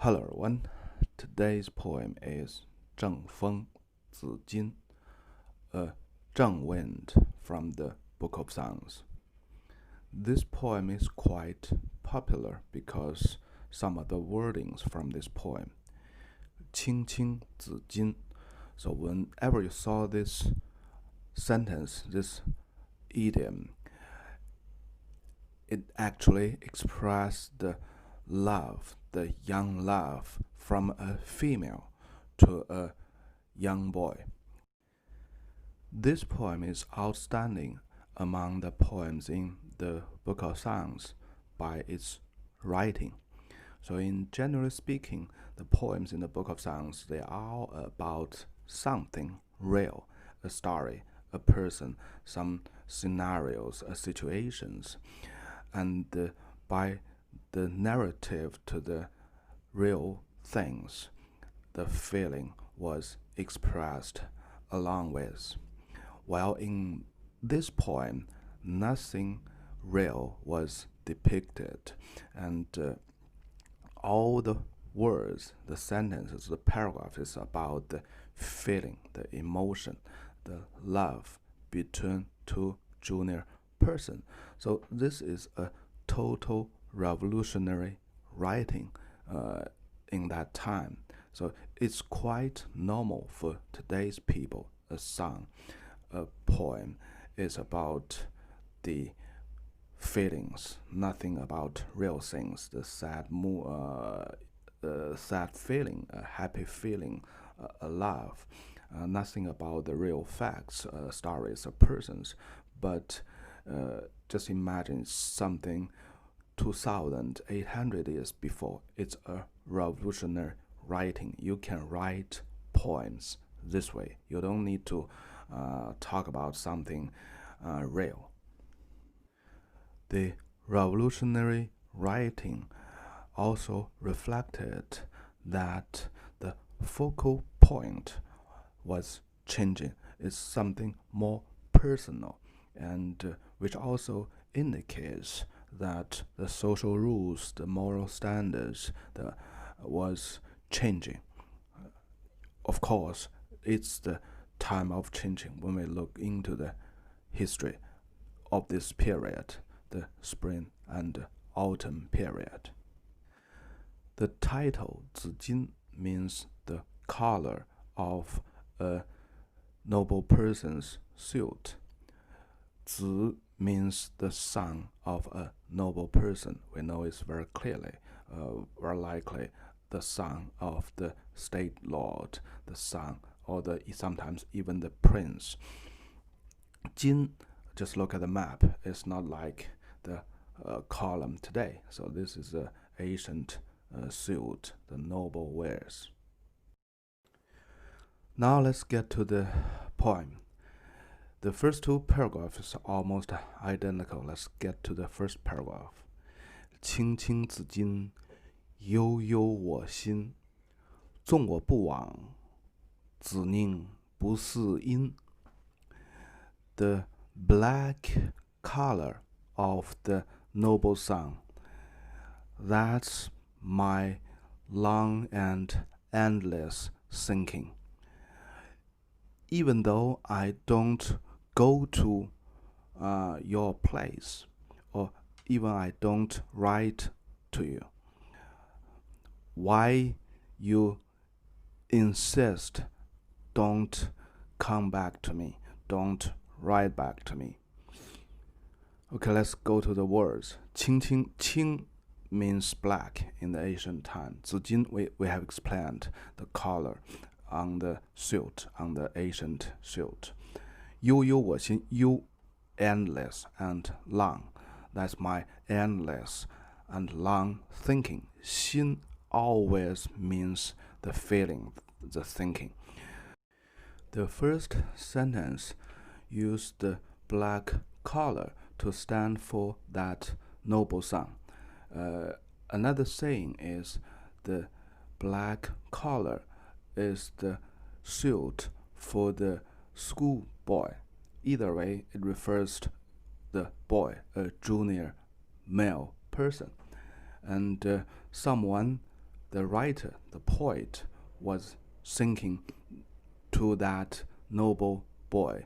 Hello everyone, today's poem is Zheng Zheng Wind from the Book of Songs. This poem is quite popular because some of the wordings from this poem, 青青子衿. So whenever you saw this sentence, this idiom, it actually expressed the love, the young love from a female to a young boy. This poem is outstanding among the poems in the Book of Songs by its writing. So in generally speaking, the poems in the Book of Songs, they are about something real, a story, a person, some scenarios, situations, and by the narrative to the real things, the feeling was expressed along with. While in this poem, nothing real was depicted, and all the words, the sentences, the paragraph is about the feeling, the emotion, the love between two junior persons. So this is a total revolutionary writing in that time. So it's quite normal for today's people. A song, a poem is about the feelings, nothing about real things. The sad feeling, a happy feeling, a love. Nothing about the real facts, stories, or persons. But just imagine something 2,800 years before. It's a revolutionary writing. You can write poems this way. You don't need to talk about something real. The revolutionary writing also reflected that the focal point was changing. It's something more personal, and which also indicates that the social rules, the moral standards, was changing. Of course, it's the time of changing when we look into the history of this period, the spring and autumn period. The title 紫金 means the color of a noble person's suit. 子 means the son of a noble person. We know it's very clearly, very likely the son of the state lord, the son, or sometimes even the prince. Jin, just look at the map. It's not like the column today. So this is the ancient suit the noble wears. Now let's get to the poem. The first two paragraphs are almost identical. Let's get to the first paragraph. 青青子衿，悠悠我心。纵我不往，子宁不嗣音。The black color of the noble son. That's my long and endless thinking. Even though I don't go to your place, or even I don't write to you, why you insist don't come back to me, don't write back to me. Okay, let's go to the words. 青青 qing means black in the ancient time. 紫金 we have explained the color on the suit, on the ancient suit. 悠悠我心 you endless and long. That's my endless and long thinking. 心 always means the feeling, the thinking. The first sentence used the black color to stand for that noble son. Another saying is the black color is the suit for the schoolboy. Either way, it refers to the boy, a junior male person. And someone the writer, the poet, was thinking to that noble boy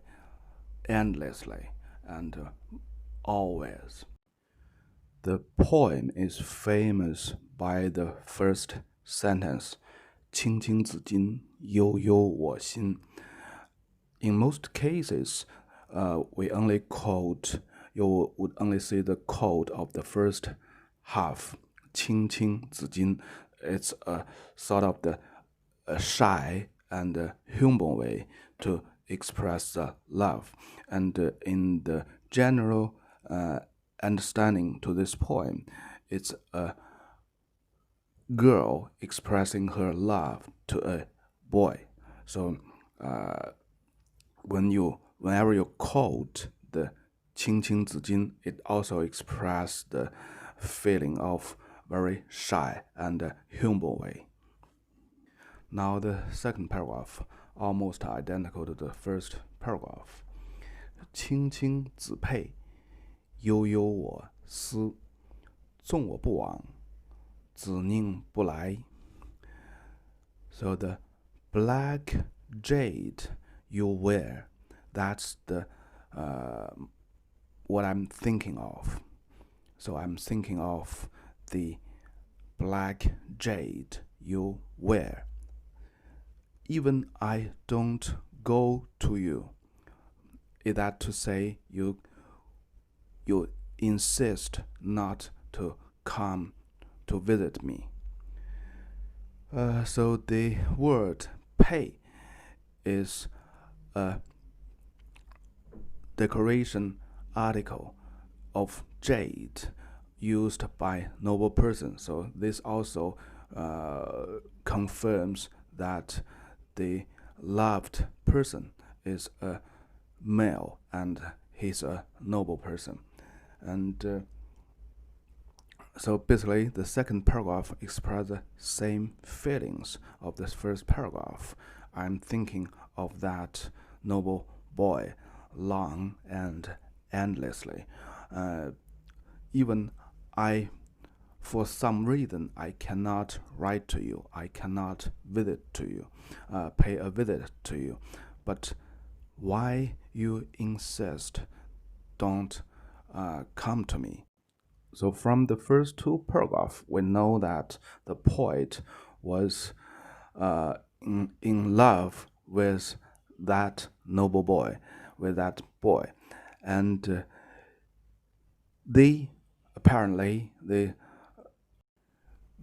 endlessly and always. The poem is famous by the first sentence, 青青子衿，悠悠我心. In most cases, we only quote, you would only see the quote of the first half, 青青子衿. It's a sort of the shy and humble way to express love. And in the general understanding to this poem, it's a girl expressing her love to a boy. So whenever you quote the 青青子衿, it also expresses the feeling of very shy and humble way. Now the second paragraph, almost identical to the first paragraph. 青青子佩，悠悠我思，纵我不往，子宁不来. So the black jade you wear, that's the what I'm thinking of. So I'm thinking of the black jade you wear. Even I don't go to you. Is that to say you insist not to come to visit me? So the word pei is a decoration article of jade used by noble persons. So this also confirms that the loved person is a male and he's a noble person. And so basically the second paragraph expresses the same feelings of the first paragraph. I'm thinking of that noble boy long and endlessly. Even for some reason, I cannot write to you. I cannot visit to you, pay a visit to you. But why you insist don't come to me? So from the first two paragraphs, we know that the poet was in love with that noble boy, with that boy. And they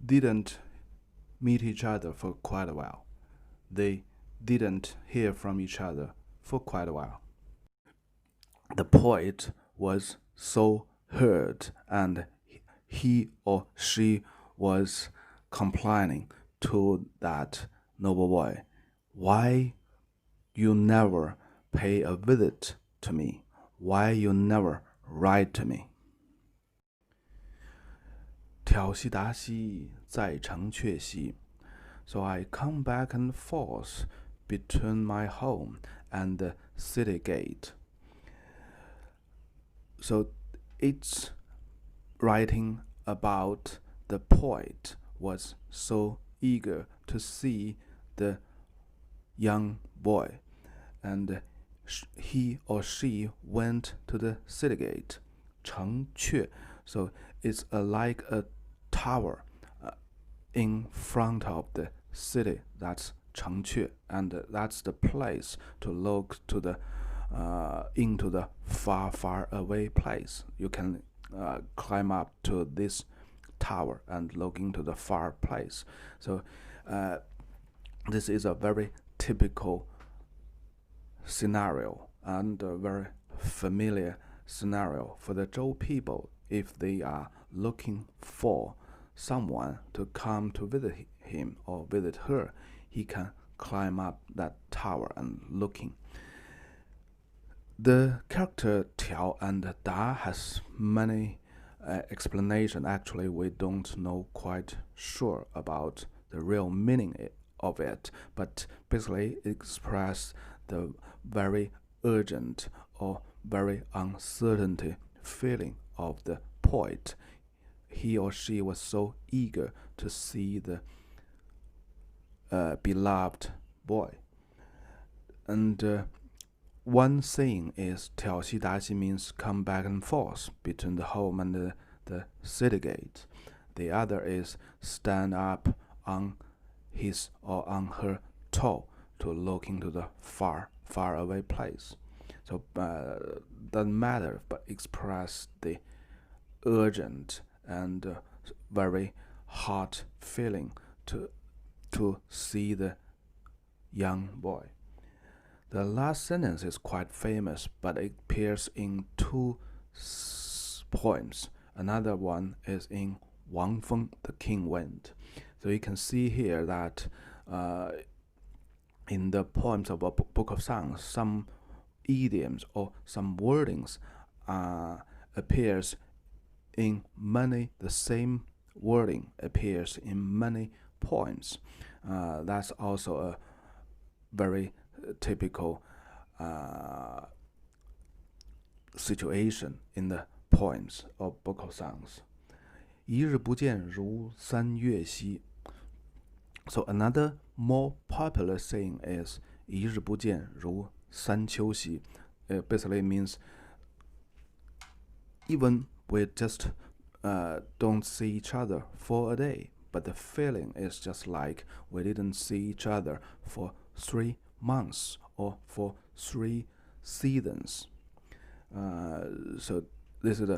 didn't meet each other for quite a while. They didn't hear from each other for quite a while. The poet was so hurt, and he or she was complaining to that noble boy, why you never pay a visit to me? Why you never write to me? 挑兮达兮，在城阙兮. So I come back and forth between my home and the city gate. So it's writing about the poet was so eager to see the young boy, and he or she went to the city gate, 城阙. So it's like a tower in front of the city. That's 城阙, and that's the place to look to the into the far away place. You can climb up to this tower and look into the far place. So this is a very typical scenario and a very familiar scenario for the Zhou people. If they are looking for someone to come to visit him or visit her, he can climb up that tower and looking. The character Tiao and Da has many explanations. Actually, we don't know quite sure about the real meaning of it, but basically it expresses the very urgent or very uncertainty feeling of the poet. He or she was so eager to see the beloved boy. And one saying is 挑兮达兮 means come back and forth between the home and the city gate. The other is stand up on his or on her toe to look into the far away place. So doesn't matter, but express the urgent and very hot feeling to see the young boy. The last sentence is quite famous, but it appears in two poems. Another one is in Wang Feng, the King Wind. So you can see here that in the poems of a book of songs, some idioms or some wordings appears in many, the same wording appears in many poems. That's also a very typical situation in the poems or book of songs. 一日不见如三月兮. So another more popular saying is 一日不见如三秋兮. It basically means even we just don't see each other for a day, but the feeling is just like we didn't see each other for 3 months or for 3 seasons. So this is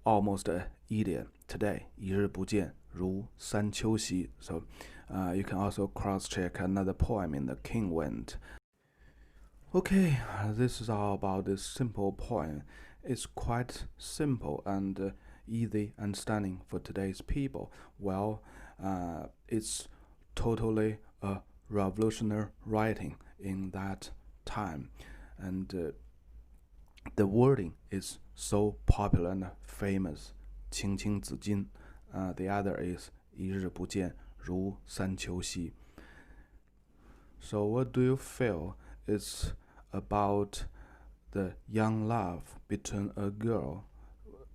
almost an idiom today. 一日不见如三秋兮. So you can also cross-check another poem in the King Wind. Okay, this is all about this simple poem. It's quite simple and easy understanding for today's people. Well, it's totally a revolutionary writing in that time, and the wording is so popular and famous. 青青子衿. The other is 一日不见如三秋兮. So what do you feel? It's about the young love between a girl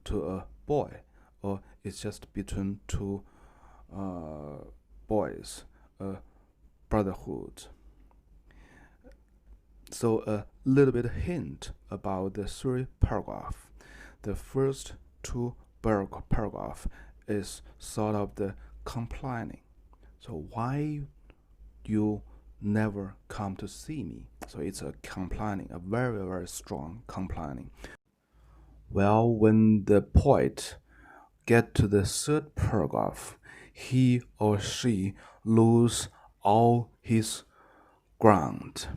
to a boy, or it's just between two boys, a brotherhood. So a little bit hint about the 3 paragraph. The first 2 paragraph is sort of the complaining. So why you never come to see me? So it's a complaining, a very, very strong complaining. Well, when the poet get to the 3rd paragraph, he or she lose all his ground.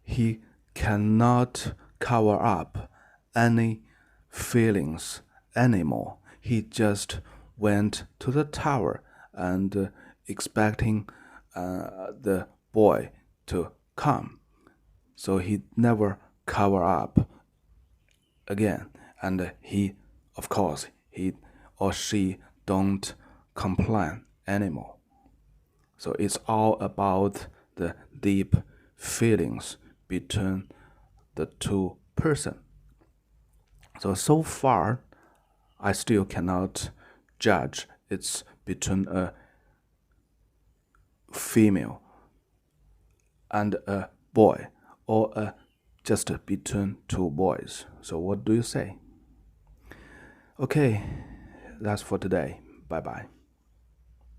He cannot cover up any feelings anymore. He just went to the tower and expecting the boy to come. So he never cover up again, and he, of course, he or she don't complain anymore. So it's all about the deep feelings between the 2 persons. So far, I still cannot judge it's between a female and a boy, or just between 2 boys. So what do you say? Okay, that's for today. Bye-bye.